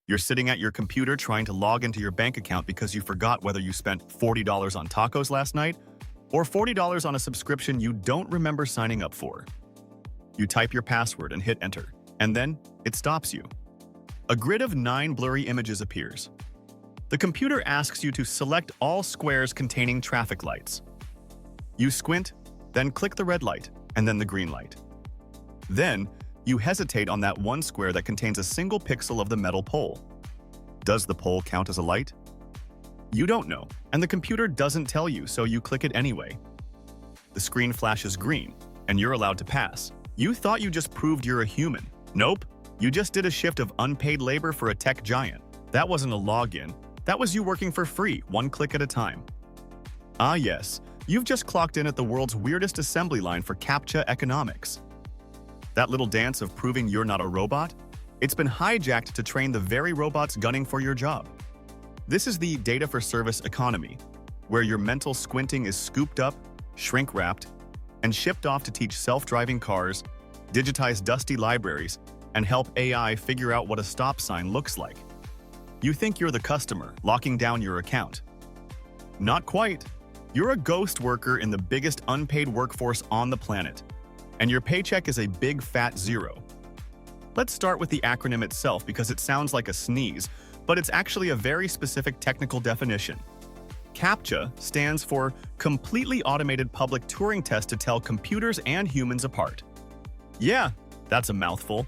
You're sitting at your computer trying to log into your bank account because you forgot whether you spent $40 on tacos last night or $40 on a subscription you don't remember signing up for. You type your password and hit enter, and then it stops you. A grid of 9 blurry images appears. The computer asks you to select all squares containing traffic lights. You squint, then click the red light, and then the green light. Then, you hesitate on that one square that contains a single pixel of the metal pole. Does the pole count as a light? You don't know, and the computer doesn't tell you, so you click it anyway. The screen flashes green, and you're allowed to pass. You thought you just proved you're a human. Nope, you just did a shift of unpaid labor for a tech giant. That wasn't a login. That was you working for free, one click at a time. Ah yes, you've just clocked in at the world's weirdest assembly line for Captcha economics. That little dance of proving you're not a robot? It's been hijacked to train the very robots gunning for your job. This is the data for service economy, where your mental squinting is scooped up, shrink-wrapped, and shipped off to teach self-driving cars, digitize dusty libraries, and help AI figure out what a stop sign looks like. You think you're the customer, locking down your account. Not quite. You're a ghost worker in the biggest unpaid workforce on the planet, and your paycheck is a big fat zero. Let's start with the acronym itself because it sounds like a sneeze, but it's actually a very specific technical definition. CAPTCHA stands for Completely Automated Public Turing Test to tell computers and humans apart. Yeah, that's a mouthful.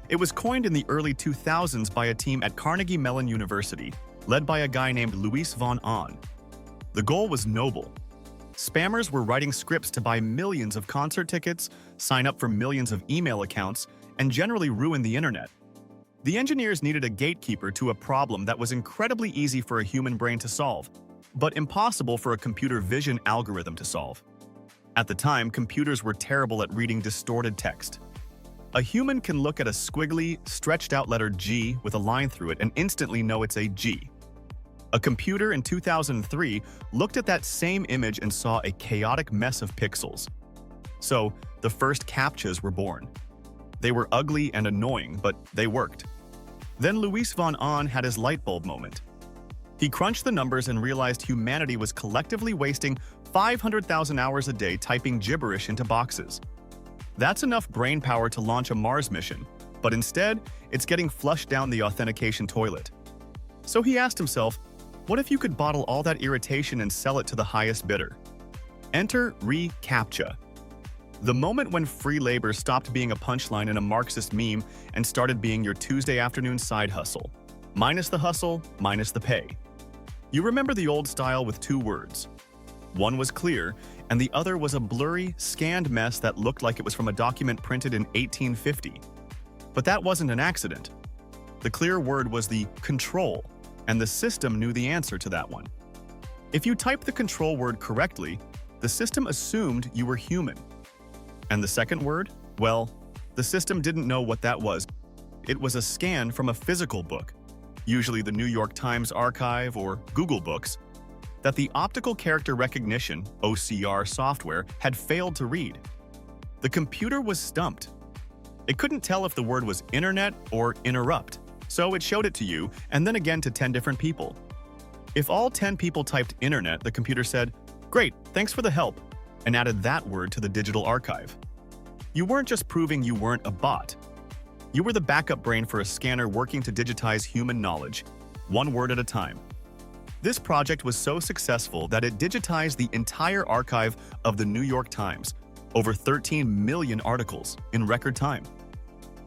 It was coined in the early 2000s by a team at Carnegie Mellon University, led by a guy named Luis von Ahn. The goal was noble. Spammers were writing scripts to buy millions of concert tickets, sign up for millions of email accounts, and generally ruin the internet. The engineers needed a gatekeeper to a problem that was incredibly easy for a human brain to solve, but impossible for a computer vision algorithm to solve. At the time, computers were terrible at reading distorted text. A human can look at a squiggly, stretched-out letter G with a line through it and instantly know it's a G. A computer in 2003 looked at that same image and saw a chaotic mess of pixels. So, the first CAPTCHAs were born. They were ugly and annoying, but they worked. Then Luis von Ahn had his light bulb moment. He crunched the numbers and realized humanity was collectively wasting 500,000 hours a day typing gibberish into boxes. That's enough brain power to launch a Mars mission, but instead, it's getting flushed down the authentication toilet. So he asked himself, what if you could bottle all that irritation and sell it to the highest bidder? Enter reCAPTCHA. The moment when free labor stopped being a punchline in a Marxist meme and started being your Tuesday afternoon side hustle. Minus the hustle, minus the pay. You remember the old style with 2 words. One was clear, and the other was a blurry, scanned mess that looked like it was from a document printed in 1850. But that wasn't an accident. The clear word was the control, and the system knew the answer to that one. If you typed the control word correctly, the system assumed you were human. And the second word? Well, the system didn't know what that was. It was a scan from a physical book, usually the New York Times archive or Google Books, that the optical character recognition (OCR) software had failed to read. The computer was stumped. It couldn't tell if the word was internet or interrupt, so it showed it to you and then again to 10 different people. If all 10 people typed internet, the computer said, "Great, thanks for the help," and added that word to the digital archive. You weren't just proving you weren't a bot. You were the backup brain for a scanner working to digitize human knowledge, one word at a time. This project was so successful that it digitized the entire archive of the New York Times, over 13 million articles, in record time.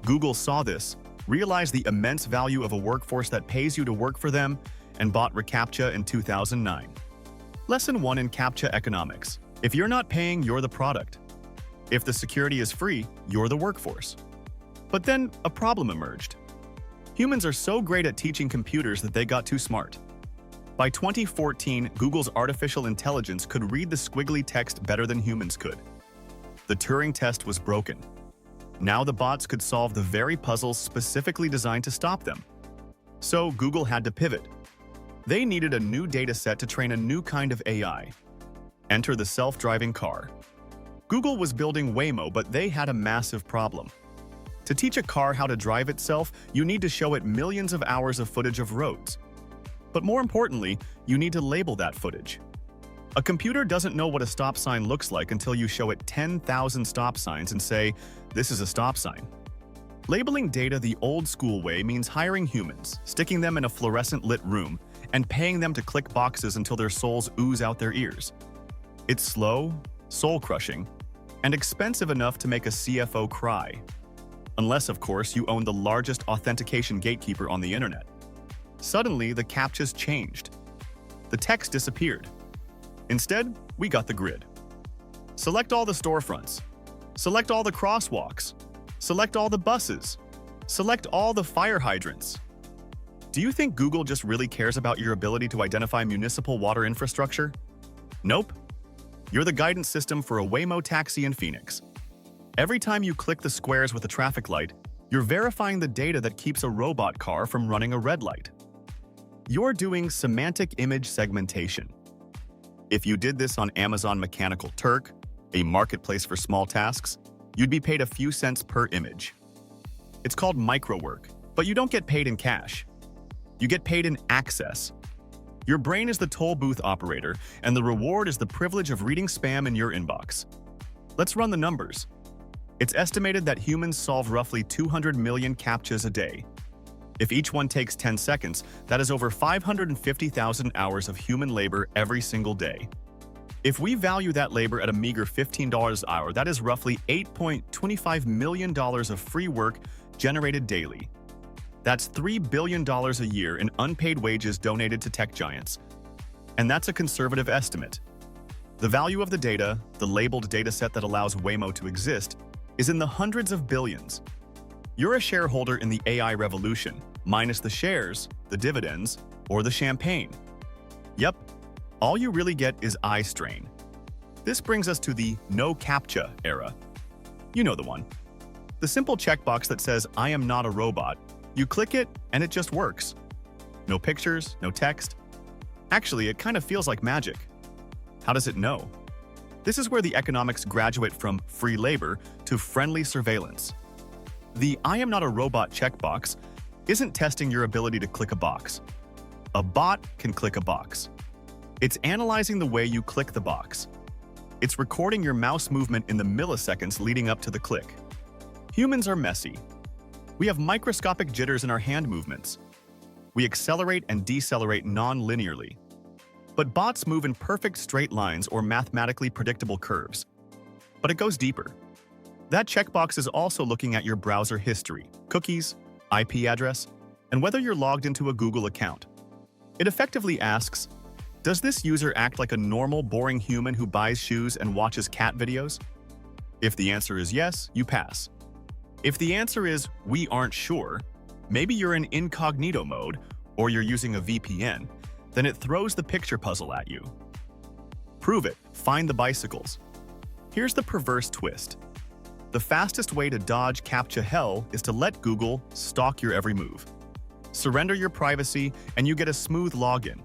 Google saw this, realized the immense value of a workforce that pays you to work for them, and bought reCAPTCHA in 2009. Lesson 1 in Captcha economics. If you're not paying, you're the product. If the security is free, you're the workforce. But then a problem emerged. Humans are so great at teaching computers that they got too smart. By 2014, Google's artificial intelligence could read the squiggly text better than humans could. The Turing test was broken. Now the bots could solve the very puzzles specifically designed to stop them. So Google had to pivot. They needed a new data set to train a new kind of AI. Enter the self-driving car. Google was building Waymo, but they had a massive problem. To teach a car how to drive itself, you need to show it millions of hours of footage of roads. But more importantly, you need to label that footage. A computer doesn't know what a stop sign looks like until you show it 10,000 stop signs and say, "This is a stop sign." Labeling data the old-school way means hiring humans, sticking them in a fluorescent-lit room, and paying them to click boxes until their souls ooze out their ears. It's slow, soul-crushing, and expensive enough to make a CFO cry. Unless, of course, you own the largest authentication gatekeeper on the internet. Suddenly, the CAPTCHAs changed. The text disappeared. Instead, we got the grid. Select all the storefronts. Select all the crosswalks. Select all the buses. Select all the fire hydrants. Do you think Google just really cares about your ability to identify municipal water infrastructure? Nope. You're the guidance system for a Waymo taxi in Phoenix. Every time you click the squares with a traffic light, you're verifying the data that keeps a robot car from running a red light. You're doing semantic image segmentation. If you did this on Amazon Mechanical Turk, a marketplace for small tasks, you'd be paid a few cents per image. It's called microwork, but you don't get paid in cash. You get paid in access. Your brain is the toll booth operator, and the reward is the privilege of reading spam in your inbox. Let's run the numbers. It's estimated that humans solve roughly 200 million CAPTCHAs a day. If each one takes 10 seconds, that is over 550,000 hours of human labor every single day. If we value that labor at a meager $15 an hour, that is roughly $8.25 million of free work generated daily. That's $3 billion a year in unpaid wages donated to tech giants. And that's a conservative estimate. The value of the data, the labeled dataset that allows Waymo to exist, is in the hundreds of billions. You're a shareholder in the AI revolution, minus the shares, the dividends, or the champagne. Yep, all you really get is eye strain. This brings us to the no CAPTCHA era. You know the one. The simple checkbox that says, "I am not a robot." You click it, and it just works. No pictures, no text. Actually, it kind of feels like magic. How does it know? This is where the economics graduate from free labor to friendly surveillance. The "I am not a robot" checkbox isn't testing your ability to click a box. A bot can click a box. It's analyzing the way you click the box. It's recording your mouse movement in the milliseconds leading up to the click. Humans are messy. We have microscopic jitters in our hand movements. We accelerate and decelerate non-linearly. But bots move in perfect straight lines or mathematically predictable curves. But it goes deeper. That checkbox is also looking at your browser history, cookies, IP address, and whether you're logged into a Google account. It effectively asks, does this user act like a normal, boring human who buys shoes and watches cat videos? If the answer is yes, you pass. If the answer is, we aren't sure, maybe you're in incognito mode, or you're using a VPN, then it throws the picture puzzle at you. Prove it, find the bicycles. Here's the perverse twist. The fastest way to dodge CAPTCHA hell is to let Google stalk your every move. Surrender your privacy, and you get a smooth login.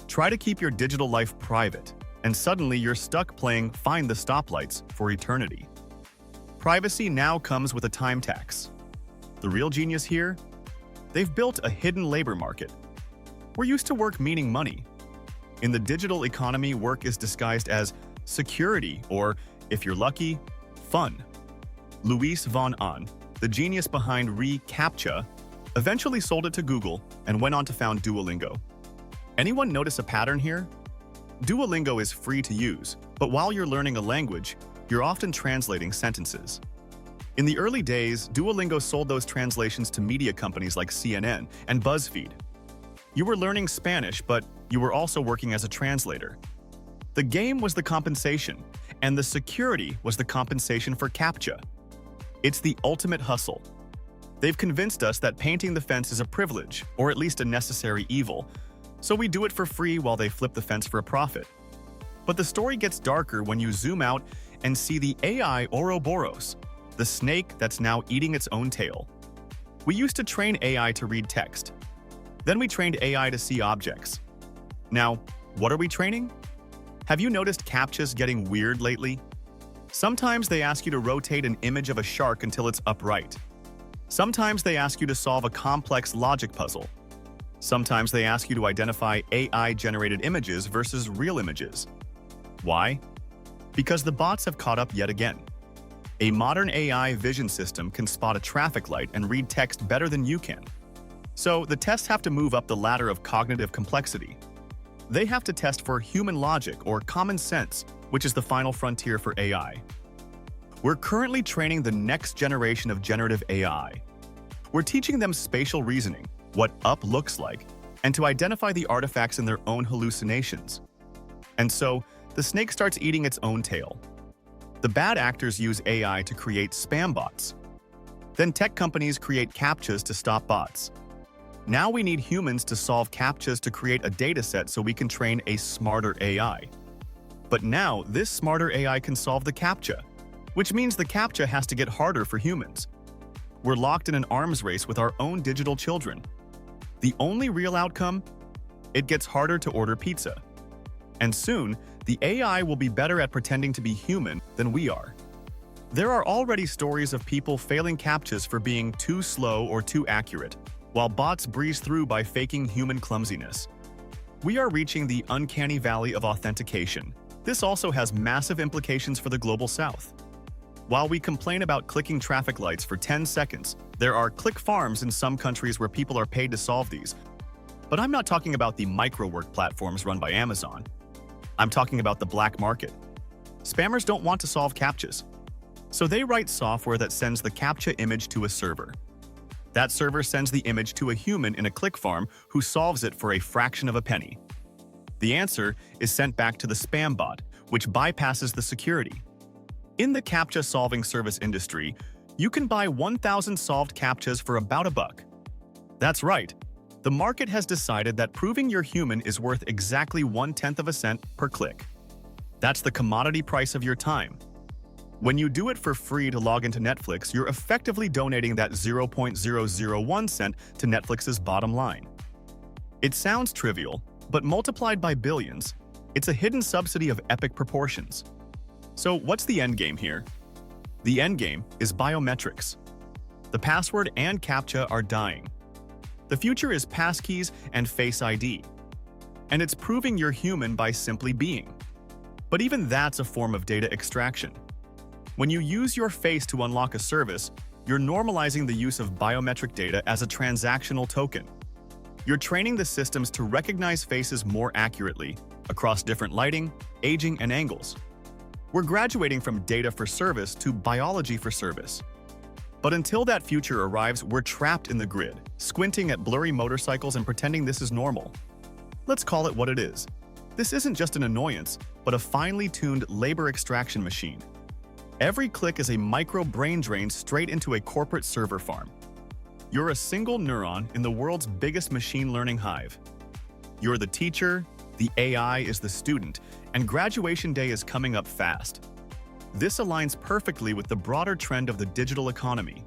Try to keep your digital life private, and suddenly you're stuck playing Find the Stoplights for eternity. Privacy now comes with a time tax. The real genius here? They've built a hidden labor market. We're used to work meaning money. In the digital economy, work is disguised as security or, if you're lucky, fun. Luis von Ahn, the genius behind reCAPTCHA, eventually sold it to Google and went on to found Duolingo. Anyone notice a pattern here? Duolingo is free to use, but while you're learning a language, you're often translating sentences. In the early days, Duolingo sold those translations to media companies like CNN and BuzzFeed. You were learning Spanish, but you were also working as a translator. The game was the compensation, and the security was the compensation for CAPTCHA. It's the ultimate hustle. They've convinced us that painting the fence is a privilege, or at least a necessary evil, so we do it for free while they flip the fence for a profit. But the story gets darker when you zoom out and see the AI Ouroboros, the snake that's now eating its own tail. We used to train AI to read text. Then we trained AI to see objects. Now, what are we training? Have you noticed CAPTCHAs getting weird lately? Sometimes they ask you to rotate an image of a shark until it's upright. Sometimes they ask you to solve a complex logic puzzle. Sometimes they ask you to identify AI-generated images versus real images. Why? Because the bots have caught up yet again. A modern AI vision system can spot a traffic light and read text better than you can. So the tests have to move up the ladder of cognitive complexity. They have to test for human logic or common sense, which is the final frontier for AI. We're currently training the next generation of generative AI. We're teaching them spatial reasoning, what up looks like, and to identify the artifacts in their own hallucinations. And so, the snake starts eating its own tail. The bad actors use AI to create spam bots. Then tech companies create CAPTCHAs to stop bots. Now we need humans to solve CAPTCHAs to create a dataset so we can train a smarter AI. But now, this smarter AI can solve the CAPTCHA, which means the CAPTCHA has to get harder for humans. We're locked in an arms race with our own digital children. The only real outcome? It gets harder to order pizza. And soon, the AI will be better at pretending to be human than we are. There are already stories of people failing CAPTCHAs for being too slow or too accurate, while bots breeze through by faking human clumsiness. We are reaching the uncanny valley of authentication. This also has massive implications for the global south. While we complain about clicking traffic lights for 10 seconds, there are click farms in some countries where people are paid to solve these. But I'm not talking about the micro-work platforms run by Amazon. I'm talking about the black market. Spammers don't want to solve CAPTCHAs, so they write software that sends the CAPTCHA image to a server. That server sends the image to a human in a click farm who solves it for a fraction of a penny. The answer is sent back to the spam bot, which bypasses the security. In the CAPTCHA solving service industry, you can buy 1,000 solved CAPTCHAs for about $1. That's right. The market has decided that proving you're human is worth exactly 1/10 of a cent per click. That's the commodity price of your time. When you do it for free to log into Netflix, you're effectively donating that 0.001 cent to Netflix's bottom line. It sounds trivial, but multiplied by billions, it's a hidden subsidy of epic proportions. So what's the endgame here? The endgame is biometrics. The password and CAPTCHA are dying. The future is passkeys and Face ID. And it's proving you're human by simply being. But even that's a form of data extraction. When you use your face to unlock a service, you're normalizing the use of biometric data as a transactional token. You're training the systems to recognize faces more accurately across different lighting, aging, and angles. We're graduating from data for service to biology for service. But until that future arrives, we're trapped in the grid, squinting at blurry motorcycles and pretending this is normal. Let's call it what it is. This isn't just an annoyance, but a finely tuned labor extraction machine. Every click is a micro brain drain straight into a corporate server farm. You're a single neuron in the world's biggest machine learning hive. You're the teacher, the AI is the student, and graduation day is coming up fast. This aligns perfectly with the broader trend of the digital economy.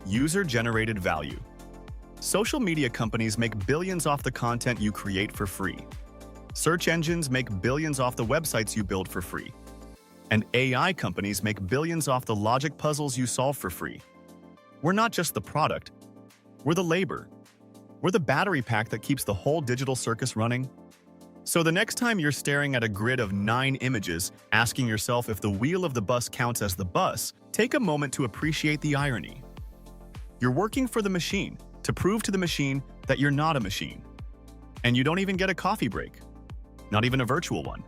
User-generated value. Social media companies make billions off the content you create for free. Search engines make billions off the websites you build for free. And AI companies make billions off the logic puzzles you solve for free. We're not just the product, we're the labor. We're the battery pack that keeps the whole digital circus running. So the next time you're staring at a grid of 9 images, asking yourself if the wheel of the bus counts as the bus, take a moment to appreciate the irony. You're working for the machine to prove to the machine that you're not a machine. And you don't even get a coffee break, not even a virtual one.